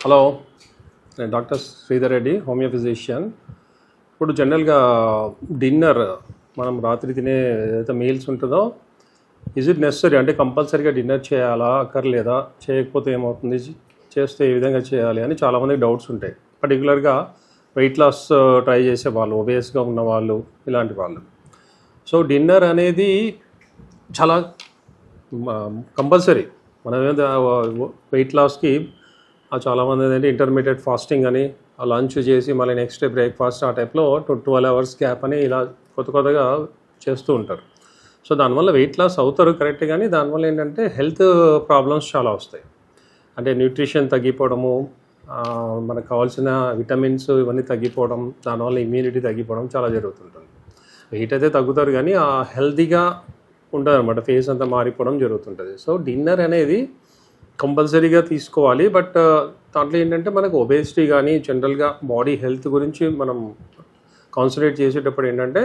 Hello, నేను doctor Sridhar Reddy, homeo physician. ఇప్పుడు జనరల్గా డిన్నర్ మనం రాత్రి తినే ఏదైతే మీల్స్ ఉంటుందో, ఈజ్ ఇట్ నెసరీ అంటే కంపల్సరీగా డిన్నర్ చేయాలా అక్కర్లేదా, చేయకపోతే ఏమవుతుంది, చేస్తే ఏ విధంగా చేయాలి అని చాలామందికి డౌట్స్ ఉంటాయి. పర్టికులర్గా వెయిట్ లాస్ ట్రై చేసే వాళ్ళు, ఒబేస్గా ఉన్న వాళ్ళు, ఇలాంటి వాళ్ళు. సో డిన్నర్ అనేది చాలా కంపల్సరీ. మన వెయిట్ లాస్కి చాలామంది ఏంటంటే ఇంటర్మీడియట్ ఫాస్టింగ్ అని లంచ్ చేసి మళ్ళీ నెక్స్ట్ డే బ్రేక్ఫాస్ట్ ఆ టైప్లో 12 hours గ్యాప్ అని ఇలా కొత్తగా చేస్తూ ఉంటారు. సో దానివల్ల వెయిట్ లాస్ అవుతారు కరెక్ట్, కానీ దానివల్ల ఏంటంటే హెల్త్ ప్రాబ్లమ్స్ చాలా వస్తాయి. అంటే న్యూట్రిషన్ తగ్గిపోవడము, మనకు కావాల్సిన విటమిన్స్ ఇవన్నీ తగ్గిపోవడం, దానివల్ల ఇమ్యూనిటీ తగ్గిపోవడం చాలా జరుగుతుంటుంది. వెయిట్ అయితే తగ్గుతారు కానీ ఆ హెల్తీగా ఉంటుంది అనమాట, ఫేస్ అంతా మారిపోవడం జరుగుతుంటుంది. సో డిన్నర్ అనేది కంపల్సరీగా తీసుకోవాలి. బట్ దాంట్లో ఏంటంటే మనకు ఒబేసిటీ కానీ జనరల్గా బాడీ హెల్త్ గురించి మనం కాన్సన్ట్రేట్ చేసేటప్పుడు ఏంటంటే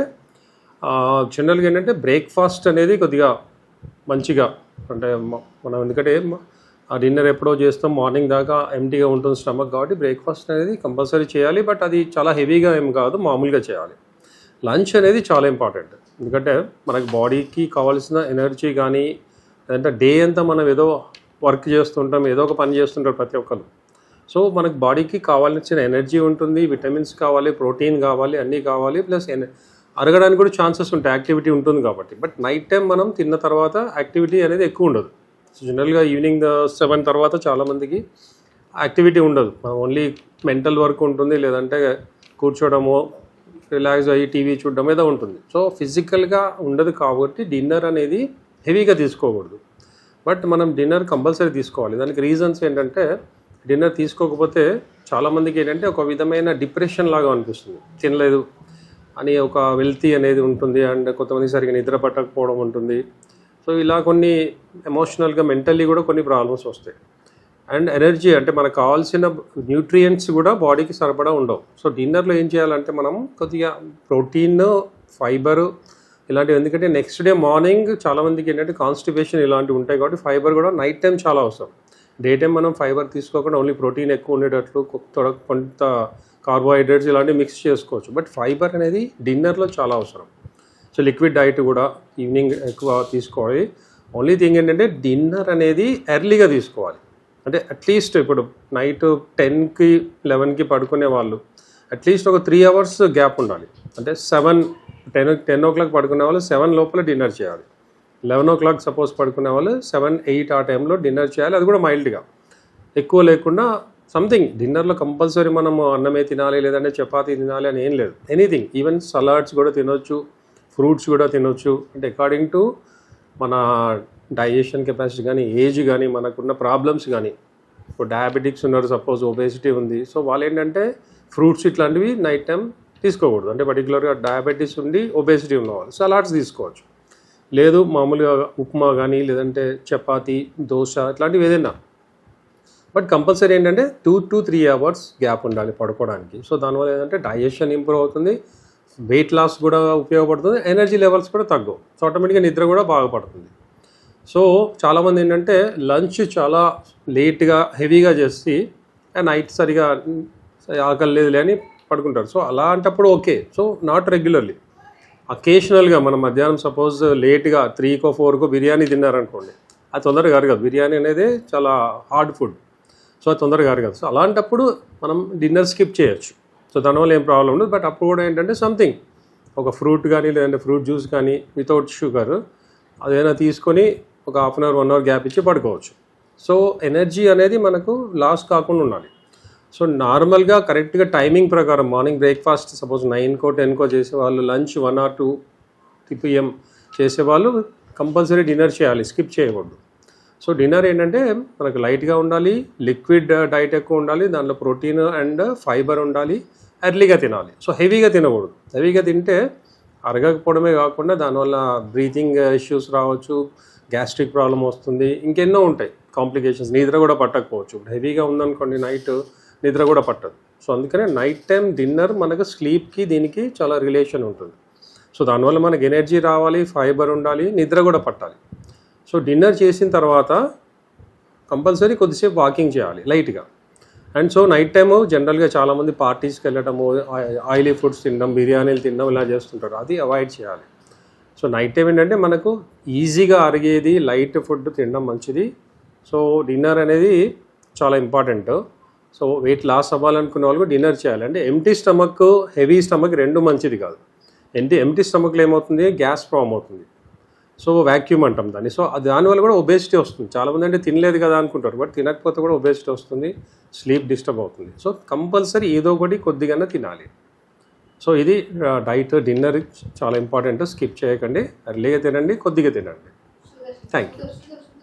జనరల్గా ఏంటంటే బ్రేక్ఫాస్ట్ అనేది కొద్దిగా మంచిగా, అంటే మనం ఎందుకంటే ఆ డిన్నర్ ఎప్పుడో చేస్తాం, మార్నింగ్ దాకా ఎంటీగా ఉంటుంది స్టమక్, కాబట్టి బ్రేక్ఫాస్ట్ అనేది కంపల్సరీ చేయాలి. బట్ అది చాలా హెవీగా ఏం కాదు, మామూలుగా చేయాలి. లంచ్ అనేది చాలా ఇంపార్టెంట్, ఎందుకంటే మనకు బాడీకి కావాల్సిన ఎనర్జీ కానీ, లేదంటే డే అంతా మనం ఏదో వర్క్ చేస్తుంటాం, ఏదో ఒక పని చేస్తుంటారు ప్రతి ఒక్కరు. సో మనకు బాడీకి కావాల్సిన ఎనర్జీ ఉంటుంది, విటమిన్స్ కావాలి, ప్రోటీన్ కావాలి, అన్నీ కావాలి, ప్లస్ అరగడానికి కూడా ఛాన్సెస్ ఉంటాయి, యాక్టివిటీ ఉంటుంది కాబట్టి. బట్ నైట్ టైం మనం తిన్న తర్వాత యాక్టివిటీ అనేది ఎక్కువ ఉండదు. సో జనరల్గా ఈవినింగ్ 7 తర్వాత చాలామందికి యాక్టివిటీ ఉండదు, ఓన్లీ మెంటల్ వర్క్ ఉంటుంది, లేదంటే కూర్చోవడము, రిలాక్స్ అయ్యి టీవీ చూడడం ఏదో ఉంటుంది. సో ఫిజికల్గా ఉండదు కాబట్టి డిన్నర్ అనేది హెవీగా తీసుకోకూడదు. బట్ మనం డిన్నర్ కంపల్సరీ తీసుకోవాలి. దానికి రీజన్స్ ఏంటంటే, డిన్నర్ తీసుకోకపోతే చాలామందికి ఏంటంటే ఒక విధమైన డిప్రెషన్ లాగా అనిపిస్తుంది, తినలేదు అని ఒక వెల్తీ అనేది ఉంటుంది, అండ్ కొంతమంది సరిగ్గా నిద్ర పట్టకపోవడం ఉంటుంది. సో ఇలా కొన్ని ఎమోషనల్గా మెంటల్లీ కూడా కొన్ని ప్రాబ్లమ్స్ వస్తాయి. అండ్ ఎనర్జీ అంటే మనకు కావాల్సిన న్యూట్రియంట్స్ కూడా బాడీకి సరిపడా ఉండవు. సో డిన్నర్లో ఏం చేయాలంటే మనం కొద్దిగా ప్రోటీన్, ఫైబరు ఇలాంటివి, ఎందుకంటే నెక్స్ట్ డే మార్నింగ్ చాలామందికి ఏంటంటే కాన్స్టిపేషన్ ఇలాంటివి ఉంటాయి, కాబట్టి ఫైబర్ కూడా నైట్ టైం చాలా అవసరం. డే టైం మనం ఫైబర్ తీసుకోకుండా ఓన్లీ ప్రోటీన్ ఎక్కువ ఉండేటట్లు కొంత కార్బోహైడ్రేట్స్ ఇలాంటివి మిక్స్ చేసుకోవచ్చు. బట్ ఫైబర్ అనేది డిన్నర్లో చాలా అవసరం. సో లిక్విడ్ డైట్ కూడా ఈవినింగ్ ఎక్కువ తీసుకోవాలి. ఓన్లీ థింగ్ ఏంటంటే డిన్నర్ అనేది ఎర్లీగా తీసుకోవాలి. అంటే అట్లీస్ట్ ఇప్పుడు నైట్ 10కి 11కి పడుకునే వాళ్ళు అట్లీస్ట్ ఒక 3 hours గ్యాప్ ఉండాలి. అంటే 10 o'clock పడుకునే వాళ్ళు 7 లోపల డిన్నర్ చేయాలి. 11 o'clock సపోజ్ పడుకునే వాళ్ళు 7, 8 ఆ టైంలో డిన్నర్ చేయాలి. అది కూడా మైల్డ్గా, ఎక్కువ లేకుండా సంథింగ్. డిన్నర్లో కంపల్సరీ మనం అన్నమే తినాలి, లేదంటే చపాతీ తినాలి అని ఏం లేదు. ఎనీథింగ్, ఈవెన్ సలాడ్స్ కూడా తినొచ్చు, ఫ్రూట్స్ కూడా తినొచ్చు. అంటే అకార్డింగ్ టు మన డైజెషన్ కెపాసిటీ కానీ, ఏజ్ కానీ, మనకున్న ప్రాబ్లమ్స్ కానీ. ఇప్పుడు డయాబెటిక్స్ ఉన్నారు, సపోజ్ ఒబేసిటీ ఉంది, సో వాళ్ళు ఏంటంటే ఫ్రూట్స్ ఇట్లాంటివి నైట్ టైం తీసుకోకూడదు. అంటే పర్టికులర్గా డయాబెటీస్ ఉండి ఒబేసిటీ ఉన్నవాళ్ళు సలాడ్స్ తీసుకోవచ్చు. లేదు మామూలుగా ఉప్మా కానీ, లేదంటే చపాతీ, దోశ ఇట్లాంటివి ఏదైనా. బట్ కంపల్సరీ ఏంటంటే 2 to 3 hours గ్యాప్ ఉండాలి పడుకోవడానికి. సో దానివల్ల ఏంటంటే డైజెషన్ ఇంప్రూవ్ అవుతుంది, వెయిట్ లాస్ కూడా ఉపయోగపడుతుంది, ఎనర్జీ లెవెల్స్ కూడా తగ్గవు. సో ఆటోమేటిక్గా నిద్ర కూడా బాగుపడుతుంది. సో చాలామంది ఏంటంటే లంచ్ చాలా లేట్గా హెవీగా చేసి నైట్ సరిగా ఆకలి లేదు అని పడుకుంటారు. సో అలాంటప్పుడు ఓకే. సో నాట్ రెగ్యులర్లీ, అకేషనల్గా మనం మధ్యాహ్నం సపోజ్ లేట్గా 3కో 4కో బిర్యానీ తిన్నారనుకోండి, అది తొందరగా అరగదు. బిర్యానీ అనేది చాలా హార్డ్ ఫుడ్, సో అది తొందరగా అరగదు. సో అలాంటప్పుడు మనం డిన్నర్ స్కిప్ చేయొచ్చు. సో దానివల్ల ఏం ప్రాబ్లం ఉండదు. బట్ అప్పుడు కూడా ఏంటంటే సంథింగ్, ఒక ఫ్రూట్ కానీ, లేదంటే ఫ్రూట్ జ్యూస్ కానీ వితౌట్ షుగర్ అదైనా తీసుకొని ఒక 1/2 hour 1 hour గ్యాప్ ఇచ్చి పడుకోవచ్చు. సో ఎనర్జీ అనేది మనకు లాస్ కాకుండా ఉండాలి. సో నార్మల్గా కరెక్ట్గా టైమింగ్ ప్రకారం మార్నింగ్ బ్రేక్ఫాస్ట్ సపోజ్ 9కో 10కో చేసేవాళ్ళు, లంచ్ 1 or 2 PM చేసేవాళ్ళు కంపల్సరీ డిన్నర్ చేయాలి, స్కిప్ చేయకూడదు. సో డిన్నర్ ఏంటంటే మనకు లైట్గా ఉండాలి, లిక్విడ్ డైట్ ఎక్కువ ఉండాలి, దాంట్లో ప్రోటీన్ అండ్ ఫైబర్ ఉండాలి, ఎర్లీగా తినాలి. సో హెవీగా తినకూడదు. హెవీగా తింటే అరగకపోవడమే కాకుండా దానివల్ల బ్రీతింగ్ ఇష్యూస్ రావచ్చు, గ్యాస్ట్రిక్ ప్రాబ్లం వస్తుంది, ఇంకెన్నో ఉంటాయి కాంప్లికేషన్స్. నిద్ర కూడా పట్టకపోవచ్చు. హెవీగా ఉందనుకోండి నైట్ నిద్ర కూడా పట్టదు. సో అందుకనే నైట్ టైం డిన్నర్ మనకు స్లీప్కి దీనికి చాలా రిలేషన్ ఉంటుంది. సో దానివల్ల మనకు ఎనర్జీ రావాలి, ఫైబర్ ఉండాలి, నిద్ర కూడా పట్టాలి. సో డిన్నర్ చేసిన తర్వాత కంపల్సరీ కొద్దిసేపు వాకింగ్ చేయాలి లైట్గా. అండ్ సో నైట్ టైము జనరల్గా చాలామంది పార్టీస్కి వెళ్ళటము, ఆయిలీ ఫుడ్స్ తినడం, బిర్యానీలు తినడం ఇలా చేస్తుంటారు. అది అవాయిడ్ చేయాలి. సో నైట్ టైం ఏంటంటే మనకు ఈజీగా అరిగేది లైట్ ఫుడ్ తినడం మంచిది. సో డిన్నర్ అనేది చాలా ఇంపార్టెంట్. సో వెయిట్ లాస్ అవ్వాలనుకునే వాళ్ళు డిన్నర్ చేయాలి. అంటే ఎంటీ స్టమక్, హెవీ స్టమక్ రెండు మంచిది కాదు. ఎంటీ స్టమక్లో ఏమవుతుంది, గ్యాస్ ఫామ్ అవుతుంది. సో వ్యాక్యూమ్ అంటాం దాన్ని. సో దానివల్ల కూడా ఒబేసిటీ వస్తుంది. చాలామంది అంటే తినలేదు కదా అనుకుంటారు, బట్ తినకపోతే కూడా ఒబేసిటీ వస్తుంది, స్లీప్ డిస్టర్బ్ అవుతుంది. సో కంపల్సరీ ఏదో ఒకటి కొద్దిగానే తినాలి. సో ఇది డైట్, డిన్నర్ చాలా ఇంపార్టెంట్. స్కిప్ చేయకండి, ఎర్లీగా తినండి, కొద్దిగా తినండి. Thank you.